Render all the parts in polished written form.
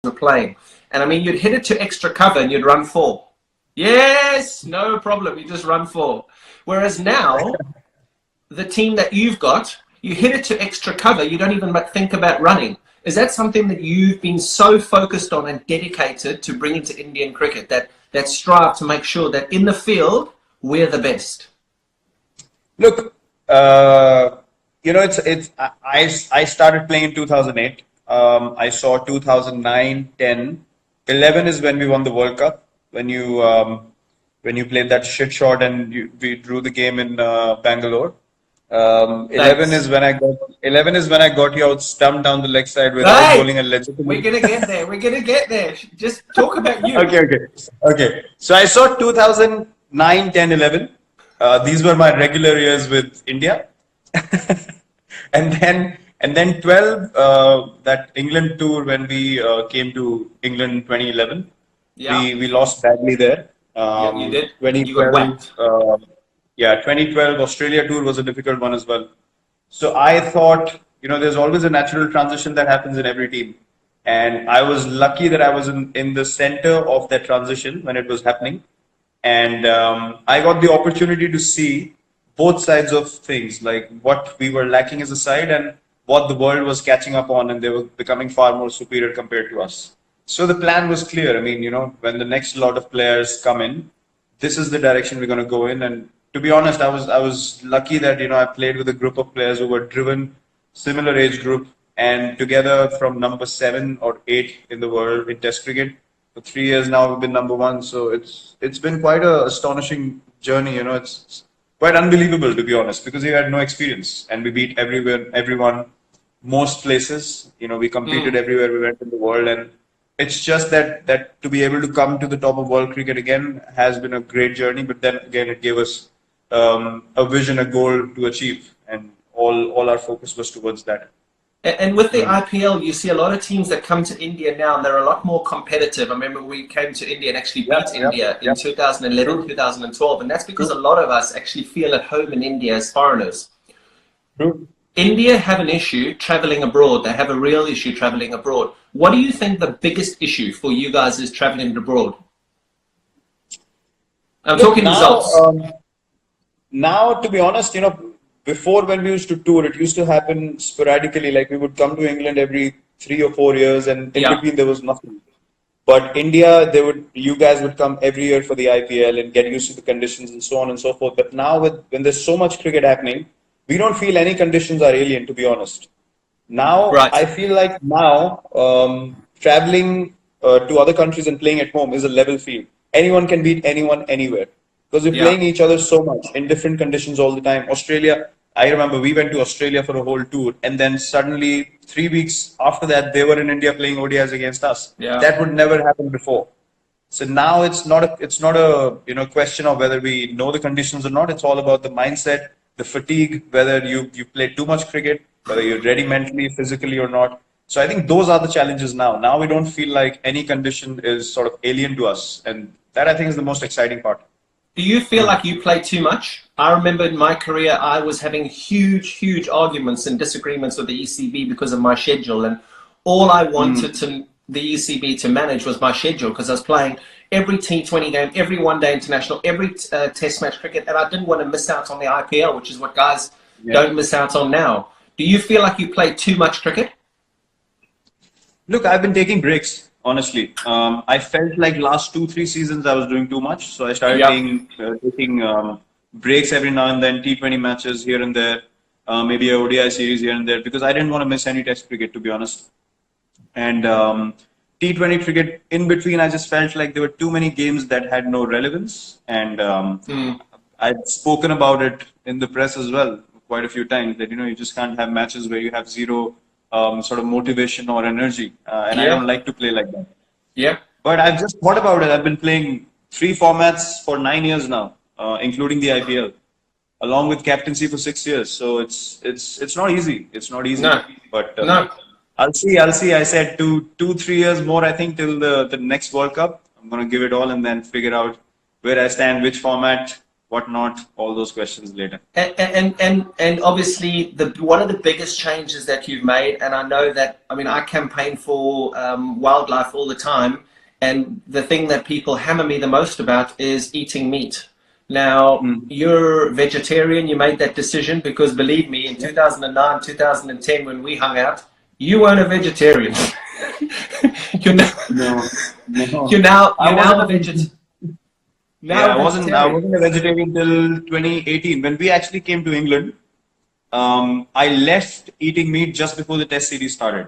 were playing. And I mean, you'd hit it to extra cover and you'd run 4. Yes, no problem. You just run 4. Whereas now, the team that you've got, you hit it to extra cover, you don't even think about running. Is that something that you've been so focused on and dedicated to bringing to Indian cricket, that strive to make sure that in the field, we're the best? Look, I started playing in 2008. I saw 2009, 10, 11 is when we won the World Cup. When you played that shit shot and we drew the game in Bangalore. 11 is when I got you out stumped down the leg side without bowling a legitimate. We're gonna get there. We're gonna get there. Just talk about you. Okay. So I saw 2009, 10, 11. These were my regular years with India, and then 12. That England tour when we came to England 2011. Yeah. We lost badly there. Yeah, you did. 2012. You got whacked. 2012 Australia tour was a difficult one as well. So I thought, there's always a natural transition that happens in every team. And I was lucky that I was in the center of that transition when it was happening. And I got the opportunity to see both sides of things, like what we were lacking as a side and what the world was catching up on, and they were becoming far more superior compared to us. So the plan was clear. I mean, when the next lot of players come in, this is the direction we're going to go in. And to be honest, I was lucky that I played with a group of players who were driven, similar age group, and together from number 7 or 8 in the world in Test cricket. For 3 years now, we've been number 1. So it's been quite an astonishing journey. It's quite unbelievable, to be honest, because we had no experience and we beat everyone, most places. We competed everywhere we went in the world, and it's just that to be able to come to the top of world cricket again has been a great journey. But then again, it gave us a vision, a goal to achieve, and all our focus was towards that. And with the IPL, you see a lot of teams that come to India now, and they're a lot more competitive. I remember we came to India and actually beat India in 2011, 2012, and that's because a lot of us actually feel at home in India as foreigners. True. India have an issue traveling abroad. They have a real issue traveling abroad. What do you think the biggest issue for you guys is traveling abroad? I'm talking results. Now, to be honest, before when we used to tour, it used to happen sporadically. Like we would come to England every 3 or 4 years, and in between there was nothing. But India, you guys would come every year for the IPL and get used to the conditions and so on and so forth. But now, when there's so much cricket happening, we don't feel any conditions are alien, to be honest. Now, I feel like traveling to other countries and playing at home is a level field. Anyone can beat anyone anywhere. Because we're playing each other so much in different conditions all the time. Australia, I remember we went to Australia for a whole tour, and then suddenly 3 weeks after that, they were in India playing ODIs against us. Yeah. That would never happen before. So now it's not a question of whether we know the conditions or not. It's all about the mindset, the fatigue, whether you play too much cricket, whether you're ready mentally, physically or not. So I think those are the challenges now. Now we don't feel like any condition is sort of alien to us, and that I think is the most exciting part. Do you feel like you play too much? I remember in my career, I was having huge arguments and disagreements with the ECB because of my schedule. And all I wanted the ECB to manage was my schedule, because I was playing every T20 game, every one-day international, every test match cricket. And I didn't want to miss out on the IPL, which is what guys don't miss out on now. Do you feel like you play too much cricket? Look, I've been taking breaks. Honestly, I felt like last 2-3 seasons I was doing too much, so I started taking breaks every now and then, T20 matches here and there, maybe a ODI series here and there, because I didn't want to miss any Test cricket, to be honest. And T20 cricket in between, I just felt like there were too many games that had no relevance, and I'd spoken about it in the press as well quite a few times that you just can't have matches where you have zero sort of motivation or energy, and I don't like to play like that. Yeah. But I've just thought about it. I've been playing 3 formats for 9 years now, including the IPL, along with captaincy for 6 years. So it's not easy. It's not easy. No. But I'll see. I said 2-3 years more, I think, till the next World Cup. I'm gonna give it all and then figure out where I stand, which format, whatnot, all those questions later. And obviously one of the biggest changes that you've made, and I know that, I mean, I campaign for wildlife all the time, and the thing that people hammer me the most about is eating meat. Now, you're vegetarian, you made that decision because, believe me, in 2009, 2010, when we hung out, you weren't a vegetarian. you're now, No, no. you're now a vegetarian. I wasn't a vegetarian till 2018 when we actually came to England. I left eating meat just before the test series started,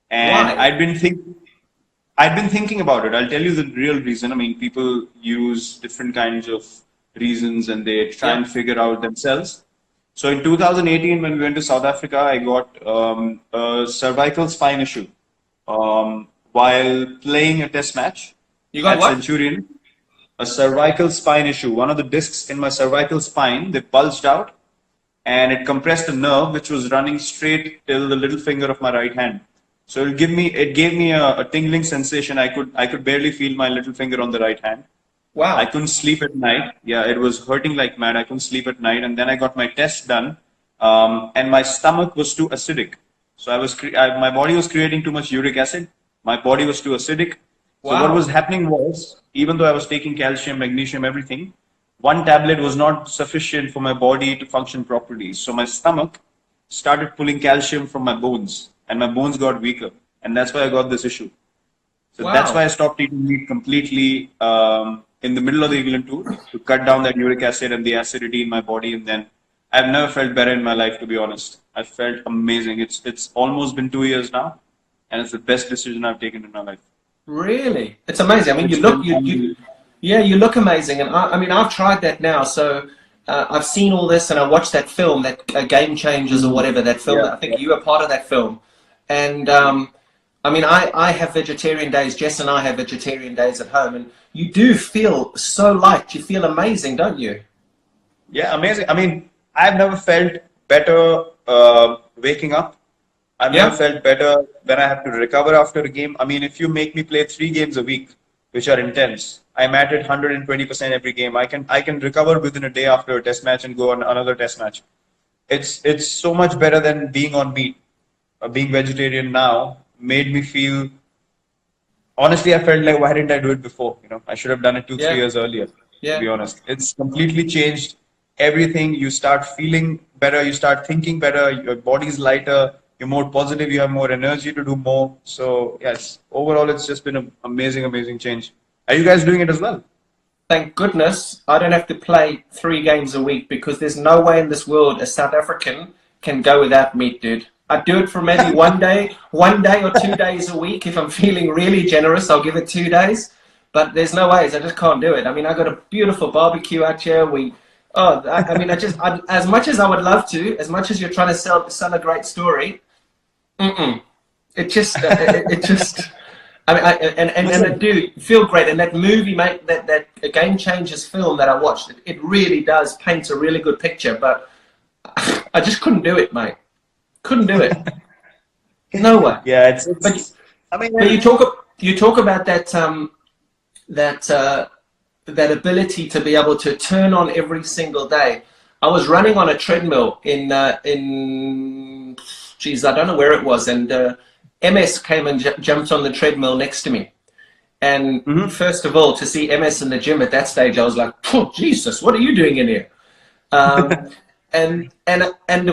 and Why? I'd been thinking about it. I'll tell you the real reason. I mean, people use different kinds of reasons and they try and figure out themselves. So in 2018, when we went to South Africa, I got a cervical spine issue while playing a test match You got at what? Centurion. A cervical spine issue. One of the discs in my cervical spine, they bulged out and it compressed a nerve which was running straight till the little finger of my right hand. So it gave me a tingling sensation. I could barely feel my little finger on the right hand. Wow. I couldn't sleep at night. Yeah, it was hurting like mad. I couldn't sleep at night. And then I got my test done, and my stomach was too acidic. So my body was creating too much uric acid. My body was too acidic. So what was happening was, even though I was taking calcium, magnesium, everything, one tablet was not sufficient for my body to function properly. So my stomach started pulling calcium from my bones, and my bones got weaker. And that's why I got this issue. So that's why I stopped eating meat completely in the middle of the England tour to cut down that uric acid and the acidity in my body. And then I've never felt better in my life, to be honest. I felt amazing. It's almost been 2 years now, and it's the best decision I've taken in my life. Really? It's amazing. I mean, you look amazing. And I mean, I've tried that now. So I've seen all this and I watched that film, that Game Changers or whatever, that film. I think you were part of that film. And I mean, I have vegetarian days. Jess and I have vegetarian days at home. And you do feel so light. You feel amazing, don't you? Yeah, amazing. I mean, I've never felt better waking up. I've never felt better when I have to recover after a game. I mean, if you make me play 3 games a week, which are intense, I'm at it 120% every game. I can recover within a day after a test match and go on another test match. It's so much better than being on meat. Being vegetarian now made me feel. Honestly, I felt like, why didn't I do it before? You know, I should have done it 2-3 years earlier. To be honest, it's completely changed everything. You start feeling better. You start thinking better. Your body's lighter. You're more positive. You have more energy to do more. So yes, overall, it's just been an amazing, amazing change. Are you guys doing it as well? Thank goodness I don't have to play 3 games a week, because there's no way in this world a South African can go without meat, dude. I do it for maybe one day or 2 days a week. If I'm feeling really generous, I'll give it 2 days. But there's no ways. I just can't do it. I mean, I got a beautiful barbecue out here. I mean, as much as I would love to, as much as you're trying to sell a great story, it just, I mean, I do feel great. And that movie, mate, that Game Changers film that I watched, it really does paint a really good picture. But I just couldn't do it, mate. Couldn't do it. No way. Yeah, but you talk about that ability to be able to turn on every single day. I was running on a treadmill in geez, I don't know where it was, and MS came and jumped on the treadmill next to me. And first of all, to see MS in the gym at that stage, I was like, oh, Jesus, what are you doing in here? And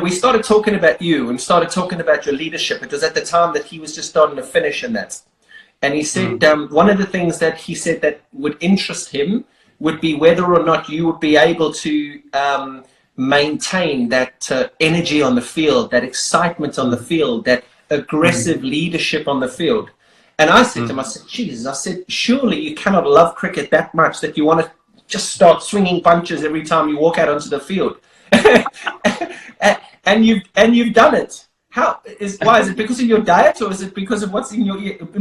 we started talking about you and started talking about your leadership. It was at the time that he was just starting to finish in that. And he said one of the things that he said that would interest him would be whether or not you would be able to maintain that energy on the field, that excitement on the field, that aggressive leadership on the field. And I said to him, I said, Jesus, I said, surely you cannot love cricket that much that you want to just start swinging punches every time you walk out onto the field. and you've done it. Why is it because of your diet, or is it because of what's in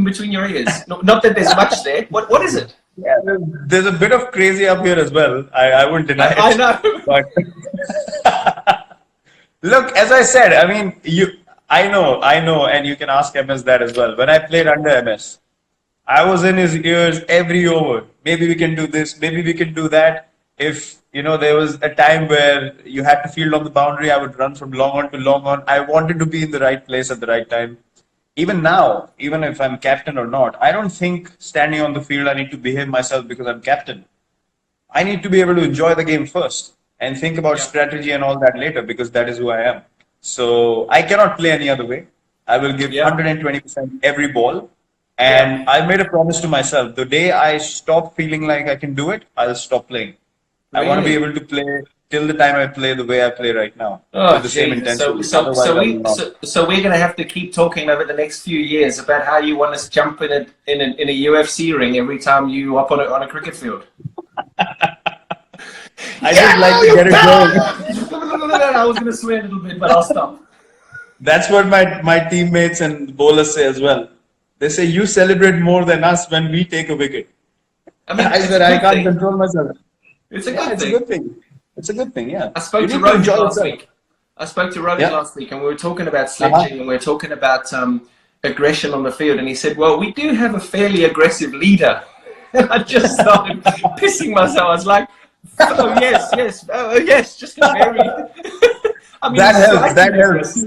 between your ears? Not that there's much there. What is it? Yeah, there's a bit of crazy up here as well. I wouldn't deny it. I know. But look, as I said, I mean, I know, and you can ask MS that as well. When I played under MS, I was in his ears every over. Maybe we can do this. Maybe we can do that. If, there was a time where you had to field on the boundary, I would run from long on to long on. I wanted to be in the right place at the right time. Even now, even if I'm captain or not, I don't think standing on the field I need to behave myself because I'm captain. I need to be able to enjoy the game first and think about strategy and all that later, because that is who I am. So I cannot play any other way. I will give 120% every ball. And I made a promise to myself, the day I stop feeling like I can do it, I'll stop playing. I want to be able to play till the time I play the way I play right now, with the same intensity. So we're going to have to keep talking over the next few years about how you want us jump in a UFC ring every time you up on a cricket field. I just like to get it going. I was going to swear a little bit, but I'll stop. That's what my teammates and bowlers say as well. They say, you celebrate more than us when we take a wicket. I mean, I can't control myself. It's a good thing. It's a good thing, yeah. I spoke to Rohit last week. Last week, and we were talking about sledging, and we were talking about aggression on the field, and he said, well, we do have a fairly aggressive leader. And I just started pissing myself. I was like, oh, yes, just a very... I mean, that helps.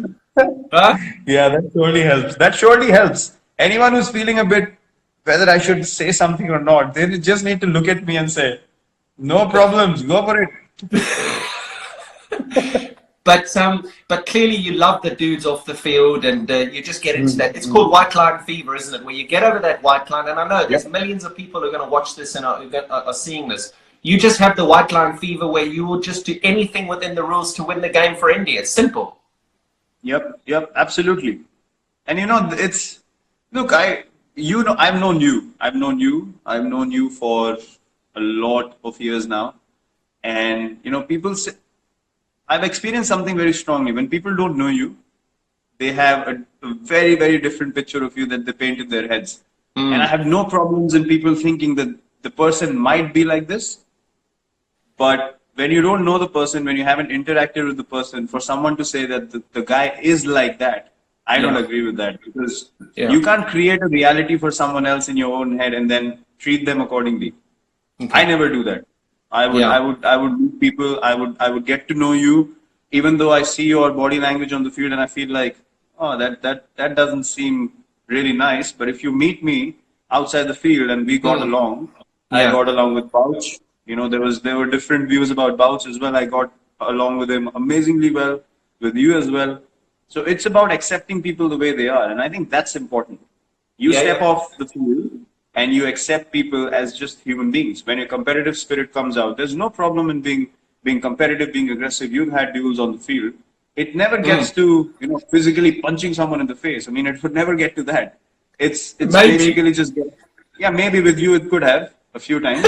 Huh? Yeah, that surely helps. Anyone who's feeling a bit, whether I should say something or not, they just need to look at me and say, no problems, go for it. But clearly you love the dudes off the field, and you just get into that. It's called white line fever, isn't it? Where you get over that white line, and I know there's millions of people who are going to watch this and are seeing this. You just have the white line fever where you will just do anything within the rules to win the game for India. It's simple. Yep, absolutely. And look, I've known you. I've known you for a lot of years now. And, people say, I've experienced something very strongly. When people don't know you, they have a very, very different picture of you that they paint in their heads. And I have no problems in people thinking that the person might be like this. But when you don't know the person, when you haven't interacted with the person, for someone to say that the guy is like that, I don't agree with that, because you can't create a reality for someone else in your own head and then treat them accordingly. Okay. I never do that. I would meet people. I would get to know you, even though I see your body language on the field and I feel like, oh, that doesn't seem really nice. But if you meet me outside the field and we got along, I got along with Bouch. There were different views about Bouch as well. I got along with him amazingly well, with you as well. So it's about accepting people the way they are, and I think that's important. You step off the field and you accept people as just human beings. When your competitive spirit comes out, there's no problem in being competitive, being aggressive. You've had duels on the field. It never gets to physically punching someone in the face. I mean, it would never get to that. It's basically just maybe with you it could have a few times,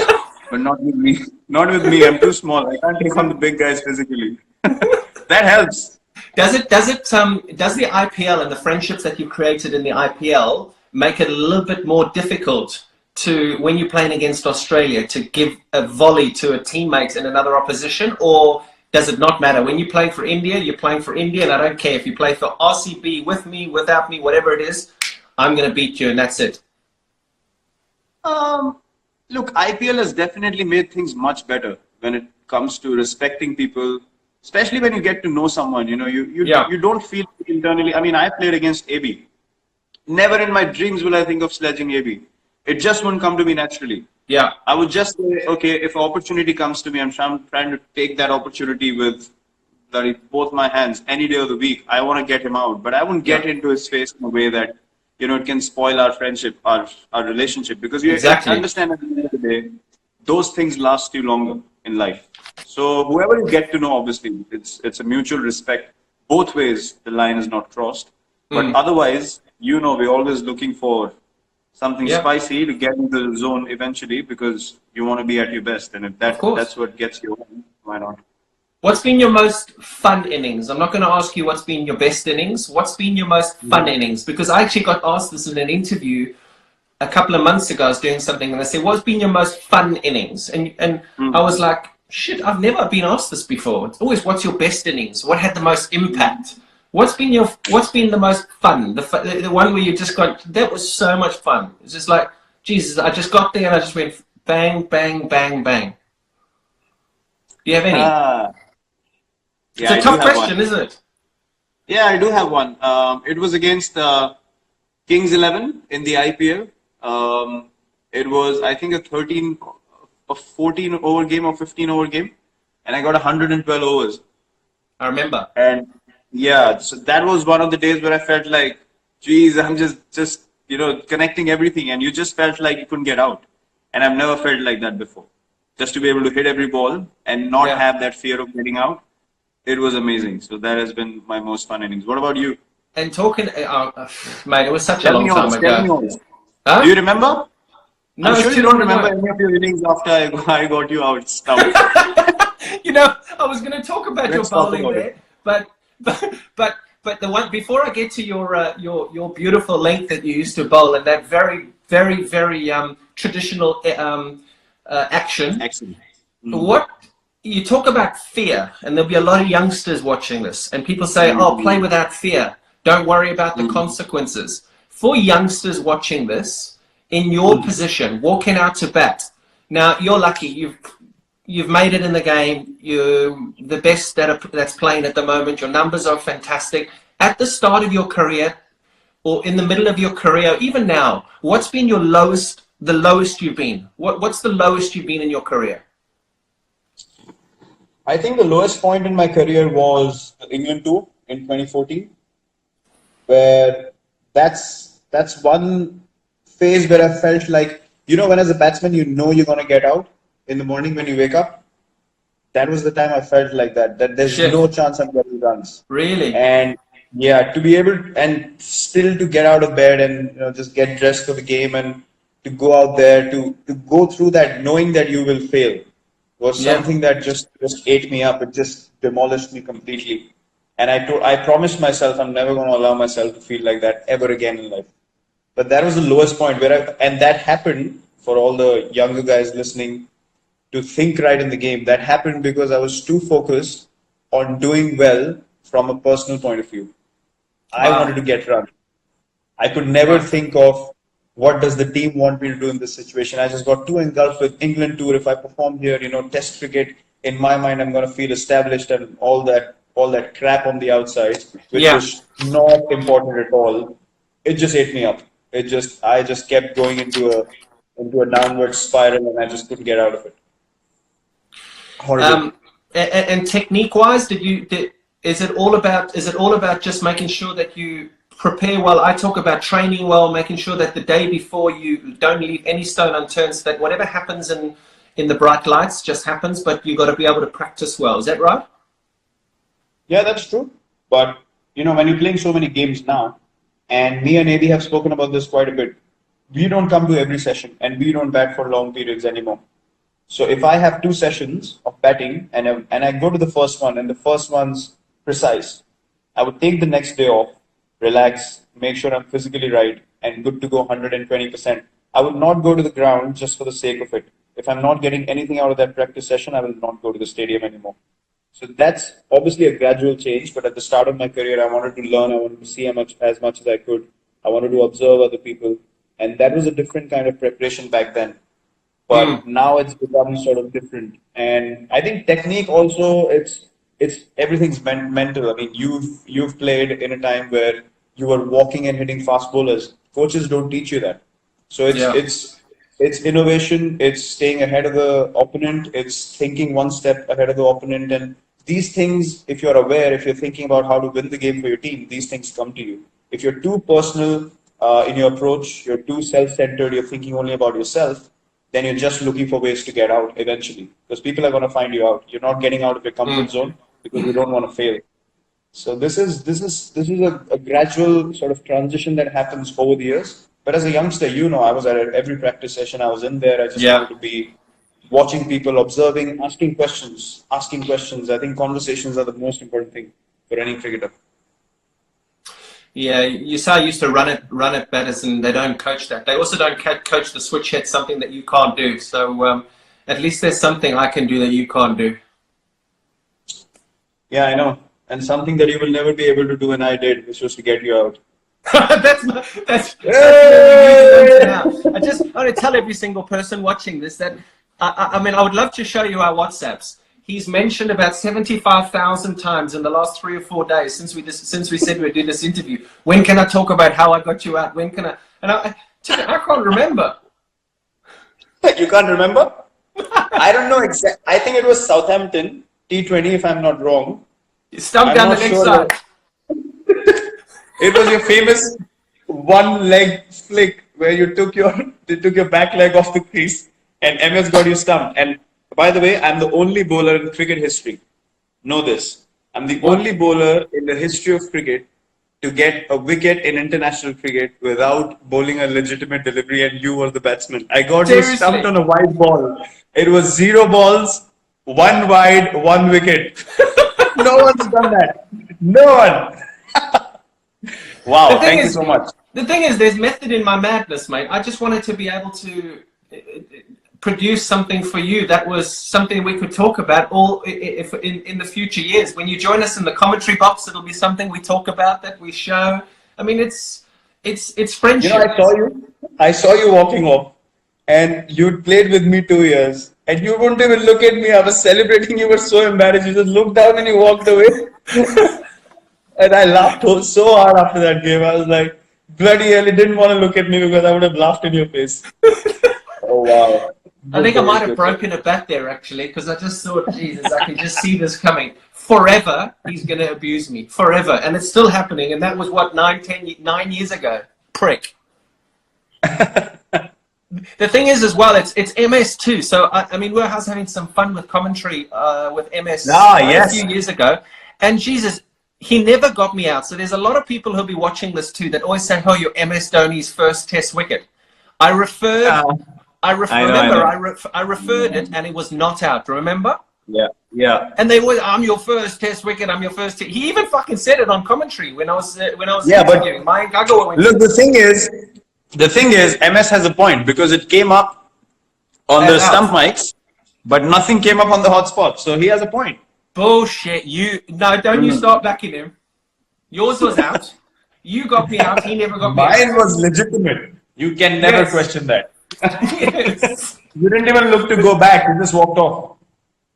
but not with me. Not with me. I'm too small. I can't take on the big guys physically. That helps. Does the IPL and the friendships that you created in the IPL make it a little bit more difficult to, when you're playing against Australia, to give a volley to a teammate in another opposition, or does it not matter? When you play for India, you're playing for India, and I don't care if you play for RCB, with me, without me, whatever it is, I'm going to beat you, and that's it. Look, IPL has definitely made things much better when it comes to respecting people, especially when you get to know someone. You don't feel internally. I mean, I played against AB. Never in my dreams will I think of sledging AB. It just won't come to me naturally. Yeah. I would just say, okay, if an opportunity comes to me, I'm trying to take that opportunity with both my hands any day of the week. I want to get him out, but I won't get into his face in a way that, it can spoil our friendship, our relationship, because you understand at the end of the day, those things last you longer in life. So whoever you get to know, obviously, it's a mutual respect. Both ways, the line is not crossed. But otherwise, we're always looking for something spicy to get into the zone eventually, because you want to be at your best. And if that's what gets you on, why not? What's been your most fun innings? I'm not going to ask you what's been your best innings. What's been your most fun innings? Because I actually got asked this in an interview a couple of months ago. I was doing something and I said, what's been your most fun innings? And I was like, shit, I've never been asked this before. It's always, what's your best innings? What had the most impact? What's been the most fun? The one where you just got, that was so much fun. It's just like, Jesus, I just got there and I just went bang, bang, bang, bang. Do you have any? It's Yeah, a I do tough have question, one. isn't it? Yeah, I do have one. It was against Kings 11 in the IPL. It was, I think, a 14 over game or 15 over game, and I got 112 overs. I remember. And yeah, so that was one of the days where I felt like, geez, I'm just connecting everything, and you just felt like you couldn't get out. And I've never felt like that before. Just to be able to hit every ball and not Yeah. have that fear of getting out, it was amazing. So that has been my most fun innings. What about you? And talking, mate, it was such a Tell long me time yours. Tell me ago. yours. Do you Huh? remember? I'm No, it's sure you too don't long remember ago. any of your innings after I got you out stumped. You know, I was going to talk about your Let's talk bowling about it. there, but but the one before I get to your beautiful length that you used to bowl and that very traditional action. Excellent. What you talk about fear, and there'll be a lot of youngsters watching this, and people say, "Oh, play Mm-hmm. without fear. Don't worry about the Mm-hmm. consequences." For youngsters watching this, in your position, walking out to bat. Now you're lucky. You've made it in the game. You're the best that's playing at the moment. Your numbers are fantastic. At the start of your career, or in the middle of your career, even now, what's been your lowest? The lowest you've been. What's the lowest you've been in your career? I think the lowest point in my career was the England tour in 2014, where that's one phase where I felt like, when as a batsman, you're going to get out in the morning when you wake up. That was the time I felt like that there's no Shit, chance I'm getting runs. really? And yeah, to be able and still to get out of bed and just get dressed for the game and to go out there to go through that knowing that you will fail was Yeah. something that just ate me up. It just demolished me completely. And I promised myself I'm never going to allow myself to feel like that ever again in life. But that was the lowest point and that happened for all the younger guys listening to think right in the game. That happened because I was too focused on doing well from a personal point of view. I wanted Wow. to get run. I could never Right. think of what does the team want me to do in this situation. I just got too engulfed with England tour. If I perform here, Test cricket, in my mind, I'm going to feel established and all that crap on the outside, which Yeah. was not important at all. It just ate me up. I just kept going into a downward spiral, and I just couldn't get out of it. Horrible. And technique-wise, is it all about just making sure that you prepare well? I talk about training well, making sure that the day before you don't leave any stone unturned, so that whatever happens in the bright lights just happens, but you've got to be able to practice well. Is that right? Yeah, that's true. But when you're playing so many games now, and me and AB have spoken about this quite a bit, we don't come to every session and we don't bat for long periods anymore. So if I have two sessions of batting and I go to the first one and the first one's precise, I would take the next day off, relax, make sure I'm physically right and good to go 120%. I would not go to the ground just for the sake of it. If I'm not getting anything out of that practice session, I will not go to the stadium anymore. So that's obviously a gradual change, but at the start of my career, I wanted to learn, I wanted to see as much as I could. I wanted to observe other people, and that was a different kind of preparation back then. But Mm. now it's become sort of different, and I think technique also it's everything's mental. I mean, you've played in a time where you were walking and hitting fast bowlers. Coaches don't teach you that, so it's Yeah. it's it's innovation, it's staying ahead of the opponent, it's thinking one step ahead of the opponent. And these things, if you're aware, if you're thinking about how to win the game for your team, these things come to you. If you're too personal in your approach, you're too self-centered, you're thinking only about yourself, then you're just looking for ways to get out eventually, because people are going to find you out. You're not getting out of your comfort Mm. zone because you don't want to fail. So this is a gradual sort of transition that happens over the years. But as a youngster, I was at every practice session. I was in there. I just Yeah. wanted to be watching people, observing, asking questions, asking questions. I think conversations are the most important thing for any cricketer. Yeah, you say I used to run at batters, and they don't coach that. They also don't coach the switch hit, something that you can't do. So at least there's something I can do that you can't do. Yeah, I know. And something that you will never be able to do, and I did, which was to get you out. That's really Hey! now. I want to tell every single person watching this that I mean I would love to show you our WhatsApps. he's mentioned about 75,000 times in the last 3 or 4 days since we said we'd do this interview. When can I talk about how I got you out? When can I? And I can't remember. You can't remember? I don't know exactly. I think it was Southampton T20, if I'm not wrong. Stump down the next side. It was your famous one-leg flick where you took your back leg off the crease and MS got you stumped. And by the way, I'm the only bowler in cricket history. Know this. I'm the only bowler in the history of cricket to get a wicket in international cricket without bowling a legitimate delivery, and you were the batsman. I got you stumped on a wide ball. It was 0 balls, 1 wide, 1 wicket. No one's done that. No one. Wow, thank you so much. The thing is, there's method in my madness, mate. I just wanted to be able to produce something for you that was something we could talk about if in the future years. When you join us in the commentary box, it'll be something we talk about, that we show. I mean, it's friendship. You know, I saw you walking off, and you'd played with me 2 years, and you wouldn't even look at me. I was celebrating. You were so embarrassed. You just looked down and you walked away. And I laughed so hard after that game. I was like, bloody hell, he didn't want to look at me because I would have laughed in your face. Oh, wow. I think I might have broken a bat there, actually, because I just thought, Jesus, I can just see this coming. Forever, he's going to abuse me. Forever. And it's still happening. And that was, what, 9 years ago? Prick. The thing is, as well, it's MS too. So, I mean, I was having some fun with commentary with MS a few years ago. And, Jesus, he never got me out. So there's a lot of people who'll be watching this too that always say, oh, you're MS Dhoni's first test wicket. I referred it and it was not out. Remember? Yeah. And they were, I'm your first test wicket. I'm your first. He even fucking said it on commentary when I was interviewing. Look, the thing is, MS has a point because it came up on the stump mics, but nothing came up on the hotspot. So he has a point. Bullshit. Don't you start backing him. Yours was out. You got me out. He never got me out. Mine was legitimate. You can never question that. Yes. You didn't even look to go back. You just walked off.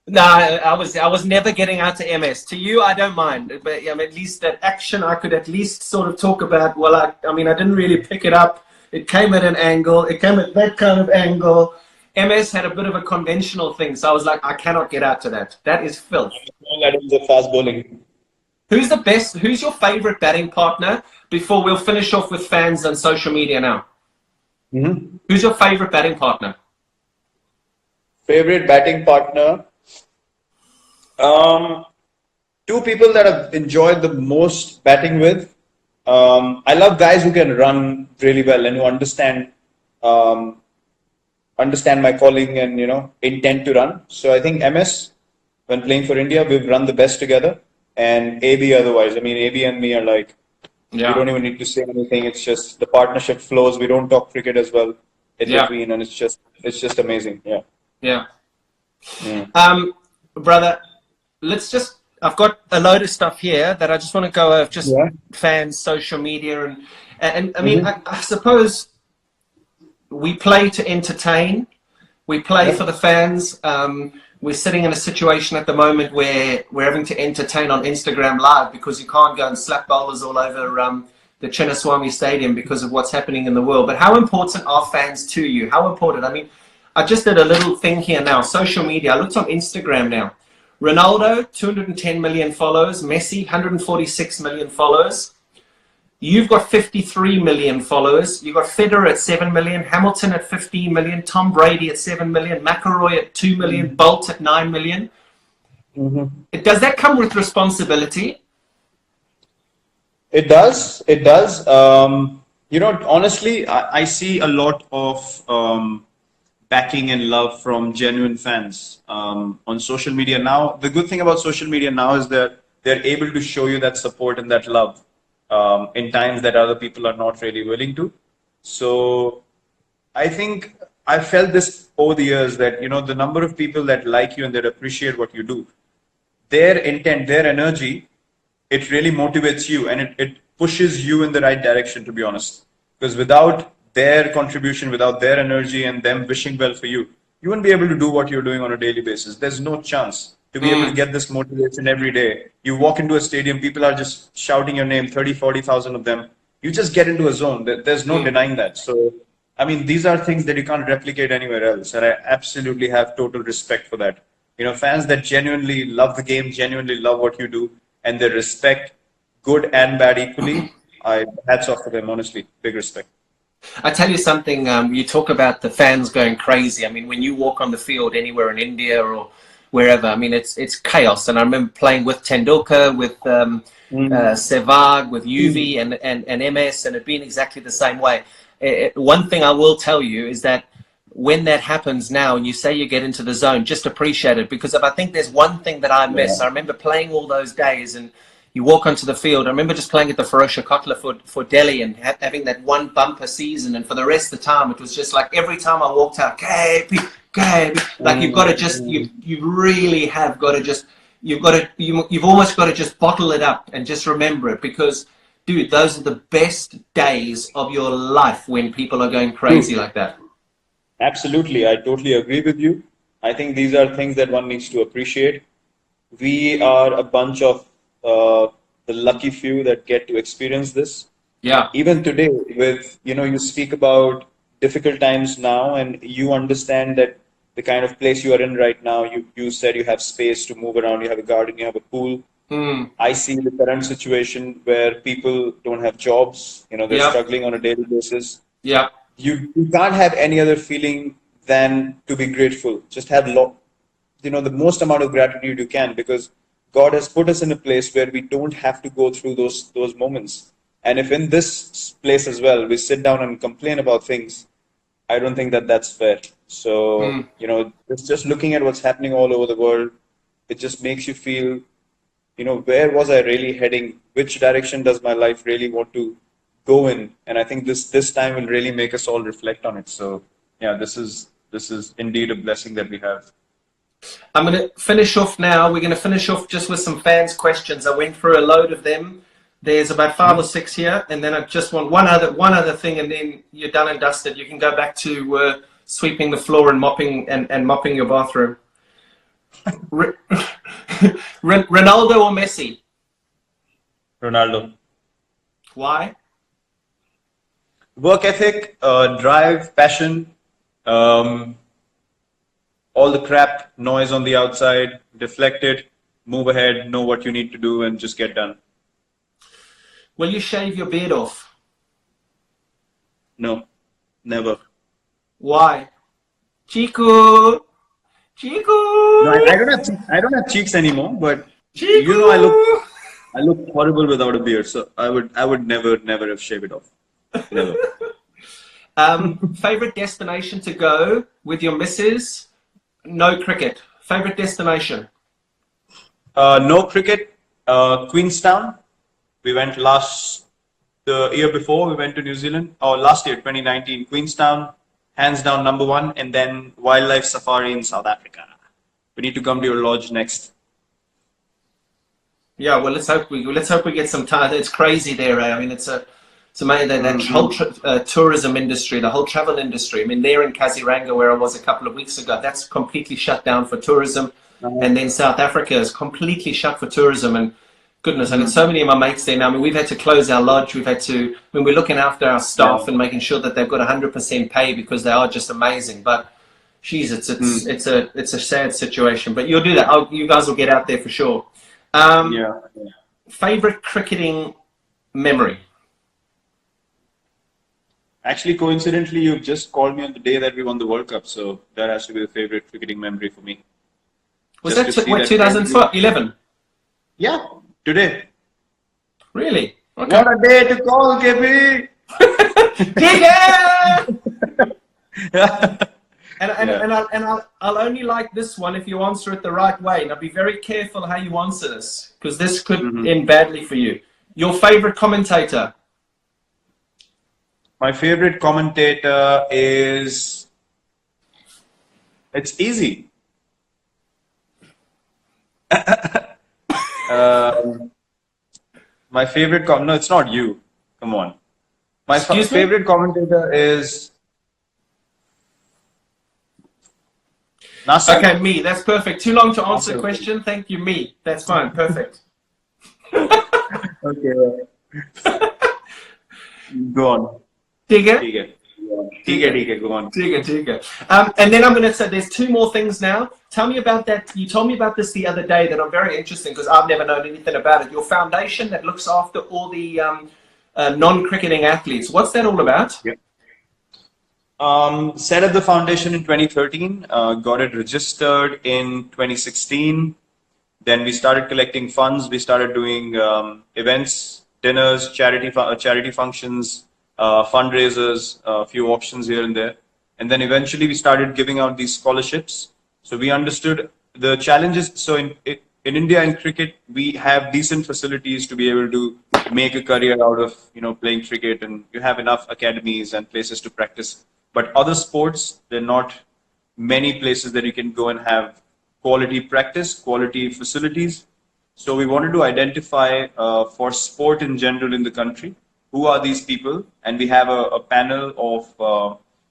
No, I was never getting out to MS. To you, I don't mind. But at least that action, I could at least sort of talk about. Well, I mean, I didn't really pick it up. It came at an angle. It came at that kind of angle. MS had a bit of a conventional thing, so I was like, I cannot get out to that. That is filth. That was a fast bowling. Who's the best? Who's your favorite batting partner? Before we'll finish off with fans and social media now. Mm-hmm. Who's your favorite batting partner? Favorite batting partner? 2 people that I've enjoyed the most batting with. I love guys who can run really well and who understand my calling and intent to run. So I think MS, when playing for India, we've run the best together, and AB otherwise. I mean, AB and me are like, we don't even need to say anything. It's just the partnership flows. We don't talk cricket as well in between, and it's just amazing. Yeah. Brother, I've got a load of stuff here that I just want to go over, just fans, social media, and I mean, I suppose we play to entertain. We play for the fans. We're sitting in a situation at the moment where we're having to entertain on Instagram Live because you can't go and slap bowlers all over the Chinnaswamy Stadium because of what's happening in the world. But how important are fans to you? How important? I mean, I just did a little thing here now. Social media. I looked on Instagram now. Ronaldo, 210 million followers. Messi, 146 million followers. You've got 53 million followers. You've got Federer at 7 million, Hamilton at 15 million, Tom Brady at 7 million, McIlroy at 2 million, Bolt at 9 million. Does that come with responsibility? It does. It does. Honestly, I see a lot of backing and love from genuine fans on social media now. The good thing about social media now is that they're able to show you that support and that love in times that other people are not really willing to. So I think I felt this over the years that, the number of people that like you and that appreciate what you do, their intent, their energy, it really motivates you and it pushes you in the right direction, to be honest. Because without their contribution, without their energy and them wishing well for you, you wouldn't be able to do what you're doing on a daily basis. There's no chance to be able to get this motivation every day. You walk into a stadium, people are just shouting your name, 30, 40,000 of them. You just get into a zone. There's no denying that. So, I mean, these are things that you can't replicate anywhere else. And I absolutely have total respect for that. You know, fans that genuinely love the game, genuinely love what you do, and they respect good and bad equally. Hats off to them, honestly. Big respect. I tell you something, you talk about the fans going crazy. I mean, when you walk on the field anywhere in India or wherever, I mean, it's chaos. And I remember playing with Tendulkar, with Sehwag, with UV and MS, and it being exactly the same way. One thing I will tell you is that when that happens now and you say you get into the zone, just appreciate it, because if I think there's one thing that I miss, I remember playing all those days and you walk onto the field. I remember just playing at the Ferocia Kotla for Delhi and having that one bumper season, and for the rest of the time it was just like every time I walked out, KP, like you've got to just, you really have got to just, you've almost got to just bottle it up and just remember it, because dude, those are the best days of your life when people are going crazy like that. Absolutely. I totally agree with you. I think these are things that one needs to appreciate. We are a bunch of the lucky few that get to experience this. Yeah. Even today, with, you know, you speak about difficult times now, and you understand that the kind of place you are in right now, you said you have space to move around, you have a garden, you have a pool. I see the current situation where people don't have jobs, you know, they're struggling on a daily basis. Yeah. You can't have any other feeling than to be grateful. Just have the most amount of gratitude you can, because God has put us in a place where we don't have to go through those moments. And if in this place as well we sit down and complain about things, I don't think that that's fair. So you know, just looking at what's happening all over the world, it just makes you feel, you know, where was I really heading? Which direction does my life really want to go in? And I think this time will really make us all reflect on it. So yeah, this is indeed a blessing that we have. I'm going to finish off now. We're going to finish off just with some fans' questions. I went through a load of them. There's about 5 or 6 here, and then I just want one other thing, and then you're done and dusted. You can go back to sweeping the floor and mopping mopping your bathroom. Ronaldo or Messi? Ronaldo. Why? Work ethic, drive, passion, all the crap, noise on the outside, deflect it, move ahead, know what you need to do, and just get done. Will you shave your beard off? No, never. Why? Chico! No, I don't have cheeks anymore, but Chico! you know, I look horrible without a beard, so I would never have shaved it off. Never. Favorite destination to go with your missus? No cricket. Favorite destination? No cricket. Queenstown. We went the year before, we went to New Zealand. Last year, 2019. Queenstown, hands down #1. And then wildlife safari in South Africa. We need to come to your lodge next. Yeah, well, let's hope we get some time. It's crazy there. I mean, it's amazing, that whole tourism industry, the whole travel industry. I mean, there in Kaziranga, where I was a couple of weeks ago, that's completely shut down for tourism. And then South Africa is completely shut for tourism. And goodness, I got so many of my mates there now. I mean, we've had to close our lodge. We're looking after our staff and making sure that they've got 100% pay, because they are just amazing. But geez, it's a sad situation. But you'll do that. You guys will get out there for sure. Favorite cricketing memory? Actually, coincidentally, you just called me on the day that we won the World Cup, so that has to be the favorite cricketing memory for me. Was that 2011? Yeah, today. Really? Okay. What a day to call, KB! And I'll only like this one if you answer it the right way. Now be very careful how you answer this, because this could end badly for you. Your favorite commentator? My favorite commentator is... It's easy. My favorite... No, it's not you. Come on. My favorite commentator is... Nasser? Okay, me. That's perfect. Too long to answer a Okay. question. Thank you, me. That's fine. Perfect. Okay. Go on. Digger. ठीक है. ठीक है. Go on. Tigger. And then I'm going to say there's two more things now. Tell me about that. You told me about this the other day that I'm very interested because I've never known anything about it. Your foundation that looks after all the non-cricketing athletes. What's that all about? Yeah. Set up the foundation in 2013, got it registered in 2016. Then we started collecting funds. We started doing events, dinners, charity functions, fundraisers, a few options here and there. And then eventually we started giving out these scholarships. So we understood the challenges. So in India in cricket, we have decent facilities to be able to make a career out of playing cricket, and you have enough academies and places to practice. But other sports, there are not many places that you can go and have quality practice, quality facilities. So we wanted to identify for sport in general in the country, who are these people? And we have a panel of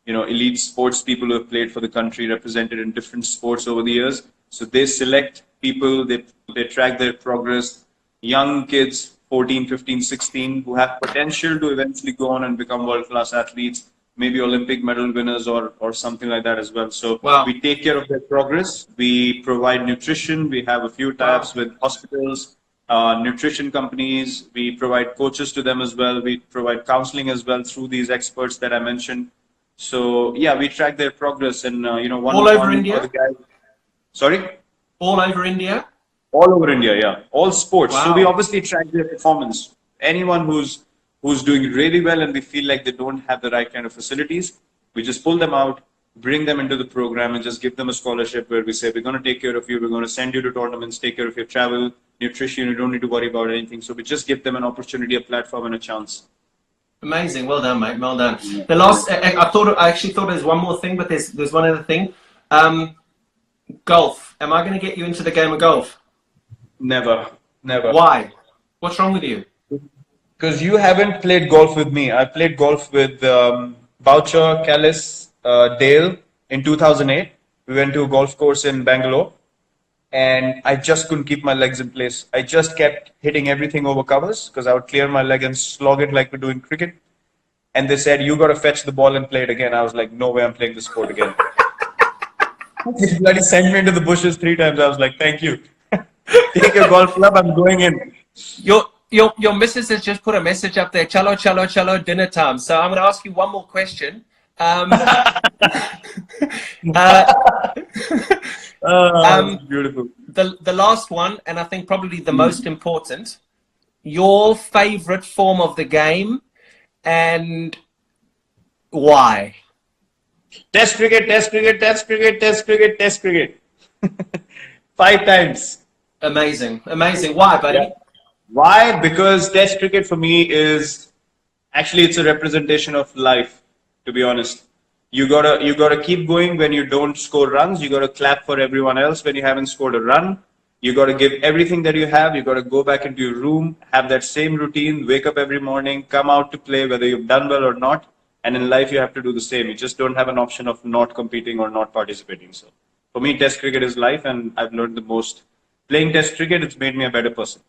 elite sports people who have played for the country, represented in different sports over the years. So they select people, they track their progress, young kids, 14, 15, 16, who have potential to eventually go on and become world-class athletes, maybe Olympic medal winners or something like that as well. So we take care of their progress. We provide nutrition. We have a few tie-ups with hospitals, nutrition companies. We provide coaches to them as well. We provide counseling as well through these experts that I mentioned. So yeah, we track their progress, and all over India. Of the guys, sorry. All over India. All over India, yeah. All sports. Wow. So we obviously track their performance. Anyone who's doing really well and we feel like they don't have the right kind of facilities, we just pull them out, bring them into the program, and just give them a scholarship where we say, we're going to take care of you, we're going to send you to tournaments, take care of your travel, nutrition, you don't need to worry about anything. So we just give them an opportunity, a platform, and a chance. Amazing. Well done, mate. Well done. The last, I actually thought there's one more thing, but there's one other thing. Golf. Am I going to get you into the game of golf? Never. Why? What's wrong with you? Because you haven't played golf with me. I played golf with Boucher, Callis, Dale in 2008. We went to a golf course in Bangalore, and I just couldn't keep my legs in place. I just kept hitting everything over covers because I would clear my leg and slog it like we do in cricket. And they said, you got to fetch the ball and play it again. I was like, no way, I'm playing this sport again. They bloody sent me into the bushes 3 times. I was like, thank you. Take a golf club, I'm going in. Your missus has just put a message up there. Chalo, chalo, chalo, dinner time. So I'm going to ask you one more question. Beautiful. The last one, and I think probably the most important, your favorite form of the game and why? Test cricket. 5 times. Amazing. Why, buddy? Yeah. Why? Because Test cricket for me is actually it's a representation of life. To be honest, you gotta keep going when you don't score runs. You gotta clap for everyone else when you haven't scored a run. You gotta give everything that you have. You gotta go back into your room, have that same routine, wake up every morning, come out to play whether you've done well or not. And in life, you have to do the same. You just don't have an option of not competing or not participating. So for me, Test cricket is life, and I've learned the most. Playing Test cricket, it's made me a better person.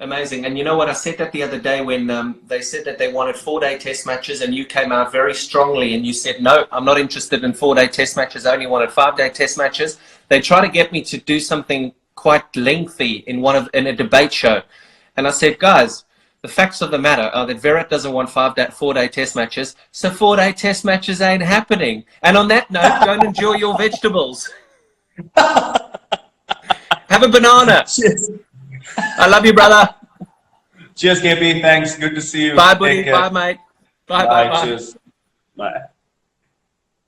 Amazing. And you know what? I said that the other day when they said that they wanted 4-day test matches, and you came out very strongly and you said, no, I'm not interested in 4-day test matches. I only wanted 5-day test matches. They try to get me to do something quite lengthy in a debate show. And I said, guys, the facts of the matter are that Virat doesn't want 4-day test matches. So 4-day test matches ain't happening. And on that note, go and enjoy your vegetables. Have a banana. Cheers. I love you, brother. Cheers, KP. Thanks. Good to see you. Bye, buddy. Bye, mate. Bye. Cheers. Bye.